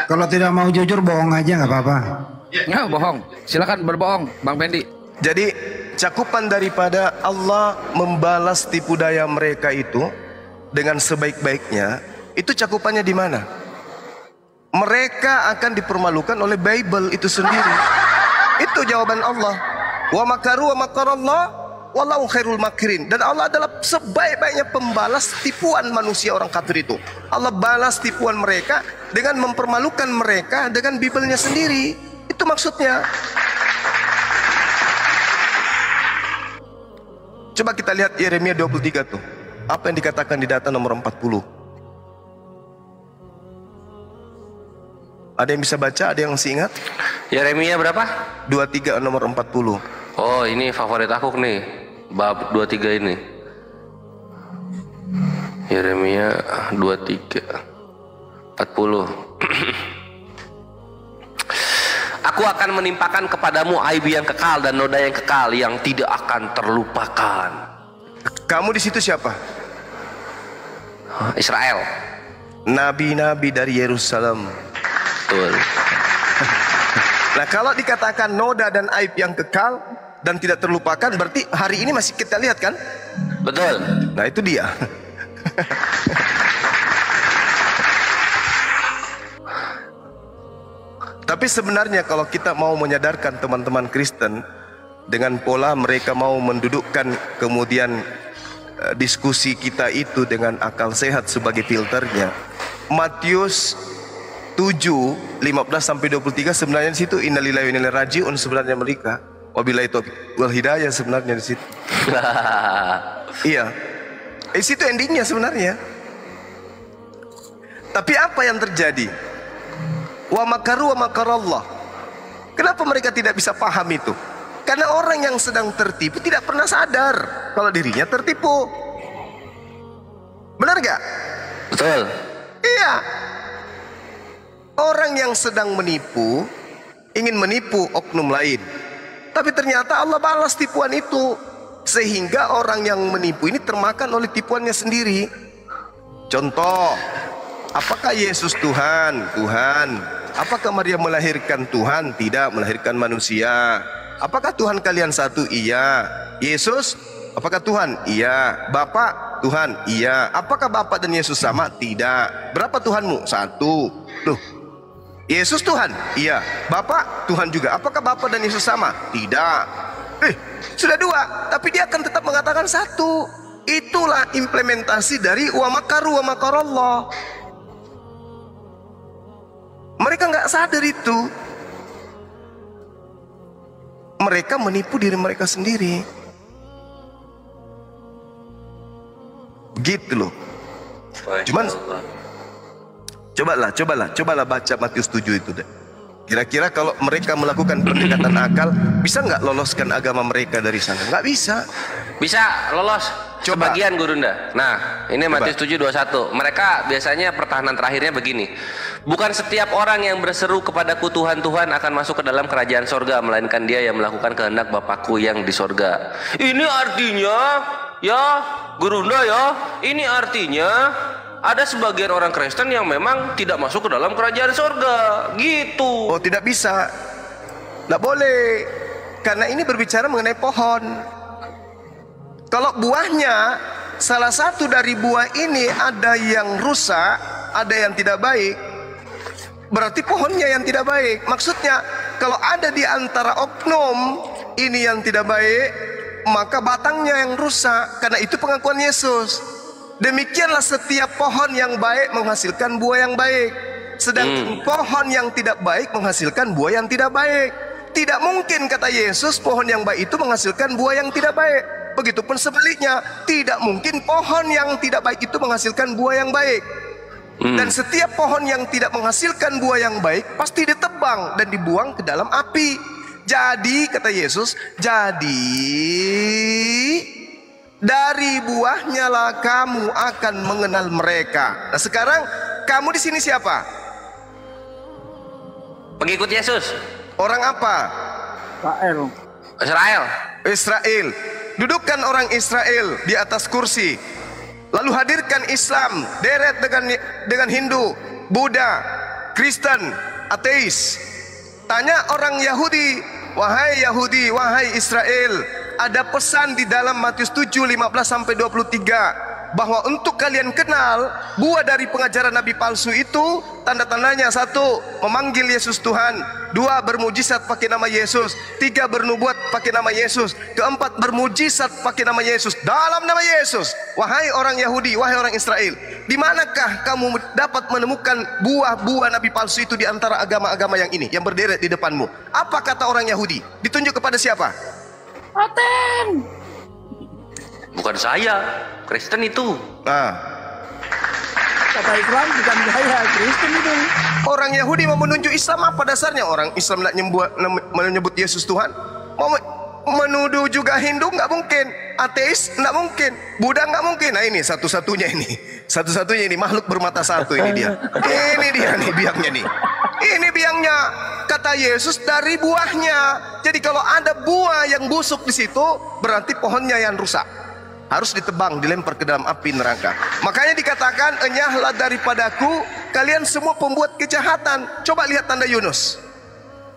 Kalau tidak mau jujur bohong aja nggak apa-apa. Ya, bohong. Silakan berbohong, Bang Pendi. Jadi cakupan daripada Allah membalas tipu daya mereka itu dengan sebaik-baiknya, itu cakupannya di mana? Mereka akan dipermalukan oleh Bible itu sendiri. Itu jawaban Allah. Wa makaru wa makarallah wallahu khairul makirin. Dan Allah adalah sebaik-baiknya pembalas tipuan manusia orang kafir itu. Allah balas tipuan mereka dengan mempermalukan mereka dengan Bible-nya sendiri. Itu maksudnya. Coba kita lihat Yeremia 23 tuh. Apa yang dikatakan di data nomor 40? Ada yang bisa baca? Ada yang masih ingat? Yeremia berapa? 23 nomor 40. Oh, ini favorit aku nih. Bab 23 ini. Yeremia 23 40. Aku akan menimpakan kepadamu aib yang kekal dan noda yang kekal yang tidak akan terlupakan. Kamu di situ siapa? Israel. Nabi-nabi dari Yerusalem. Betul. Nah, kalau dikatakan noda dan aib yang kekal dan tidak terlupakan, berarti hari ini masih kita lihat kan? Betul. Nah, itu dia. Tapi sebenarnya kalau kita mau menyadarkan teman-teman Kristen dengan pola mereka mau mendudukkan kemudian diskusi kita itu dengan akal sehat sebagai filternya, Matius 7 15 sampai 23 sebenarnya di situ innalillahi wa inna ilaihi rajiun sebenarnya mereka. Wabillahi taufiq wal hidayah sebenarnya di situ. Iya. Di situ endingnya sebenarnya. Tapi apa yang terjadi? Wa makaru wa makarallah. Kenapa mereka tidak bisa paham itu? Karena orang yang sedang tertipu tidak pernah sadar kalau dirinya tertipu. Benar gak? Betul. Iya. Orang yang sedang menipu ingin menipu oknum lain, tapi ternyata Allah balas tipuan itu, sehingga orang yang menipu ini termakan oleh tipuannya sendiri. Contoh, apakah Yesus Tuhan? Tuhan. Apakah Maria melahirkan Tuhan? Tidak, melahirkan manusia. Apakah Tuhan kalian satu? Iya. Yesus, apakah Tuhan? Iya. Bapak, Tuhan? Iya. Apakah Bapak dan Yesus sama? Tidak. Berapa Tuhanmu? Satu. Loh, Yesus Tuhan? Iya. Bapak Tuhan juga. Apakah Bapak dan Yesus sama? Tidak. Sudah dua, tapi dia akan tetap mengatakan satu. Itulah implementasi dari wa makaru wa makarallah. Mereka nggak sadar itu. Mereka menipu diri mereka sendiri. Gitu loh. Cuman cobalah baca Matius 7 itu deh. Kira-kira kalau mereka melakukan pendekatan akal, bisa nggak loloskan agama mereka dari sana? Nggak bisa. Bisa lolos. Coba. Sebagian Gurunda. Nah, ini Matius 7:21. Mereka biasanya pertahanan terakhirnya begini. Bukan setiap orang yang berseru kepadaku Tuhan, Tuhan akan masuk ke dalam kerajaan sorga, melainkan dia yang melakukan kehendak Bapakku yang di sorga. Ini artinya, ya Gurunda ya, ini artinya ada sebagian orang Kristen yang memang tidak masuk ke dalam kerajaan sorga. Gitu. Oh, tidak bisa. Nggak boleh. Karena ini berbicara mengenai pohon. Kalau buahnya, salah satu dari buah ini ada yang rusak, ada yang tidak baik, berarti pohonnya yang tidak baik. Maksudnya, kalau ada di antara oknum ini yang tidak baik, maka batangnya yang rusak. Karena itu pengakuan Yesus. Demikianlah setiap pohon yang baik menghasilkan buah yang baik, sedangkan pohon yang tidak baik menghasilkan buah yang tidak baik. Tidak mungkin, kata Yesus, pohon yang baik itu menghasilkan buah yang tidak baik. Begitupun sebaliknya, tidak mungkin pohon yang tidak baik itu menghasilkan buah yang baik. Dan setiap pohon yang tidak menghasilkan buah yang baik pasti ditebang dan dibuang ke dalam api. Jadi, kata Yesus, jadi dari buahnya lah kamu akan mengenal mereka. Nah, sekarang kamu di sini siapa? Pengikut Yesus. Orang apa? Israel. Israel. Dudukkan orang Israel di atas kursi. Lalu hadirkan Islam, deret dengan Hindu, Buddha, Kristen, ateis. Tanya orang Yahudi, wahai Israel, ada pesan di dalam Matius 7:15-23 bahwa untuk kalian kenal buah dari pengajaran nabi palsu itu tanda-tandanya: 1, memanggil Yesus Tuhan; 2, bermujizat pakai nama Yesus; 3, bernubuat pakai nama Yesus; 4, bermujizat pakai nama Yesus, dalam nama Yesus. Wahai orang Yahudi, wahai orang Israel, di manakah kamu dapat menemukan buah-buah nabi palsu itu di antara agama-agama yang ini yang berderet di depanmu? Apa kata orang Yahudi? Ditunjuk kepada siapa? Aten. Bukan saya, Kristen itu. Nah, Kata Islam bukan saya, Kristen itu. orang Yahudi mau menunjuk Islam, apa dasarnya? Orang Islam nak menyebut Yesus Tuhan. Mau menuduh juga Hindu nggak mungkin, ateis nggak mungkin, Buddha nggak mungkin. Nah ini satu-satunya ini makhluk bermata satu ini dia. Ini dia nih biangnya nih. Ini biangnya. Kata Yesus, dari buahnya. Jadi kalau ada buah yang busuk di situ, berarti pohonnya yang rusak. Harus ditebang, dilempar ke dalam api neraka. Makanya dikatakan, enyahlah daripadaku kalian semua pembuat kejahatan. Coba lihat tanda Yunus.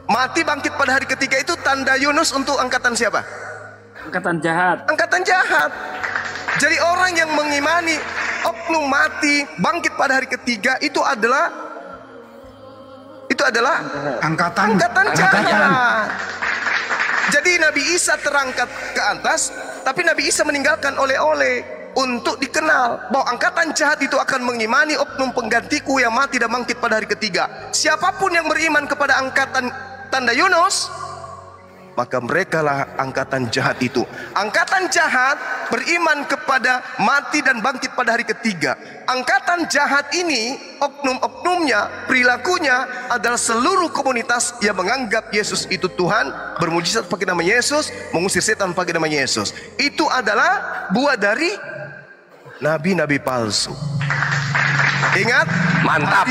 Mati bangkit pada hari ketiga itu tanda Yunus untuk angkatan siapa? Angkatan jahat. Angkatan jahat. Jadi orang yang mengimani oknum mati bangkit pada hari ketiga itu adalah angkatan jahat. Jadi Nabi Isa terangkat ke atas, tapi Nabi Isa meninggalkan oleh-oleh untuk dikenal bahwa angkatan jahat itu akan mengimani oknum penggantiku yang mati dan bangkit pada hari ketiga. Siapapun yang beriman kepada angkatan tanda Yunus, maka merekalah angkatan jahat itu. Angkatan jahat beriman kepada mati dan bangkit pada hari ketiga. Angkatan jahat ini, oknum-oknumnya, perilakunya adalah seluruh komunitas yang menganggap Yesus itu Tuhan, bermujizat pakai nama Yesus, mengusir setan pakai nama Yesus. Itu adalah buah dari nabi-nabi palsu. Ingat? Mantap.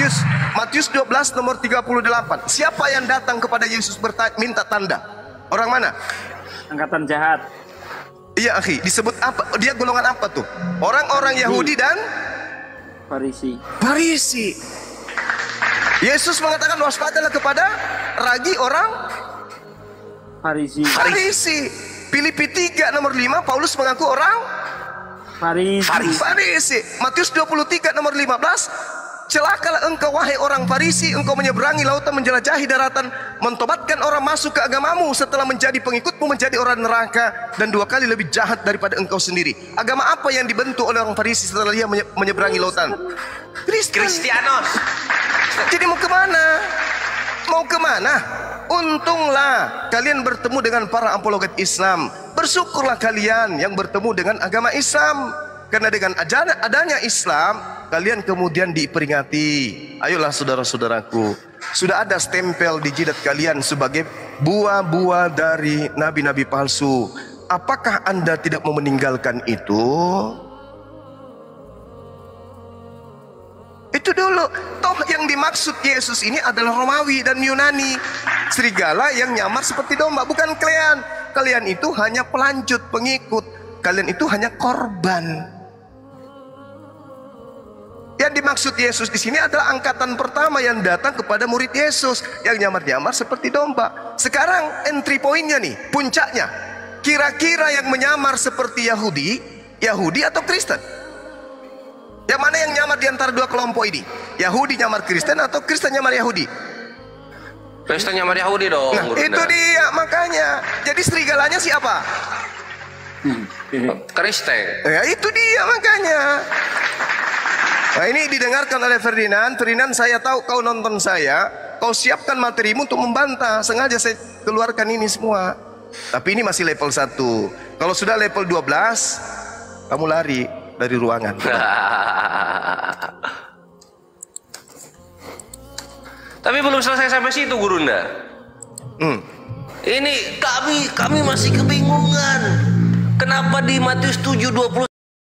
Matius 12 nomor 38. Siapa yang datang kepada Yesus minta tanda? Orang mana? Angkatan jahat. Iya akhi, disebut apa? Dia golongan apa tuh? Orang-orang Yahudi dan Farisi. Yesus mengatakan waspadalah kepada ragi orang Farisi. Filipi 3 nomor 5, Paulus mengaku orang Farisi. Matius 23 nomor 15, celakalah engkau wahai orang Farisi, engkau menyeberangi lautan, menjelajahi daratan, mentobatkan orang masuk ke agamamu, setelah menjadi pengikutmu menjadi orang neraka dan 2 kali lebih jahat daripada engkau sendiri. Agama apa yang dibentuk oleh orang Farisi setelah dia menyeberangi lautan? Kristianos. Jadi mau kemana? Untunglah kalian bertemu dengan para apologet Islam. Bersyukurlah kalian yang bertemu dengan agama Islam. Karena dengan adanya Islam, kalian kemudian diperingati. Ayolah saudara-saudaraku, sudah ada stempel di jidat kalian sebagai buah-buah dari nabi-nabi palsu. Apakah Anda tidak mau meninggalkan itu? Itu dulu. Toh yang dimaksud Yesus ini adalah Romawi dan Yunani. Serigala yang nyamar seperti domba, bukan kalian. Kalian itu hanya pelanjut, pengikut. Kalian itu hanya korban. Yang dimaksud Yesus di sini adalah angkatan pertama yang datang kepada murid Yesus yang nyamar-nyamar seperti domba. Sekarang entry pointnya nih, puncaknya. Kira-kira yang menyamar seperti Yahudi atau Kristen? Yang mana yang nyamar di antara dua kelompok ini? Yahudi nyamar Kristen atau Kristen nyamar Yahudi? Kristen nyamar Yahudi dong. Nah, itu dia makanya. Jadi serigalanya siapa? Kristen. Ya itu dia makanya. Nah ini didengarkan oleh Ferdinand. Ferdinand, saya tahu kau nonton saya. Kau siapkan materimu untuk membantah. Sengaja saya keluarkan ini semua. Tapi ini masih level 1. Kalau sudah level 12, kamu lari dari ruangan. Tapi belum selesai sampai situ, Gurunda. Ini kami masih kebingungan. Kenapa di Matius 7:20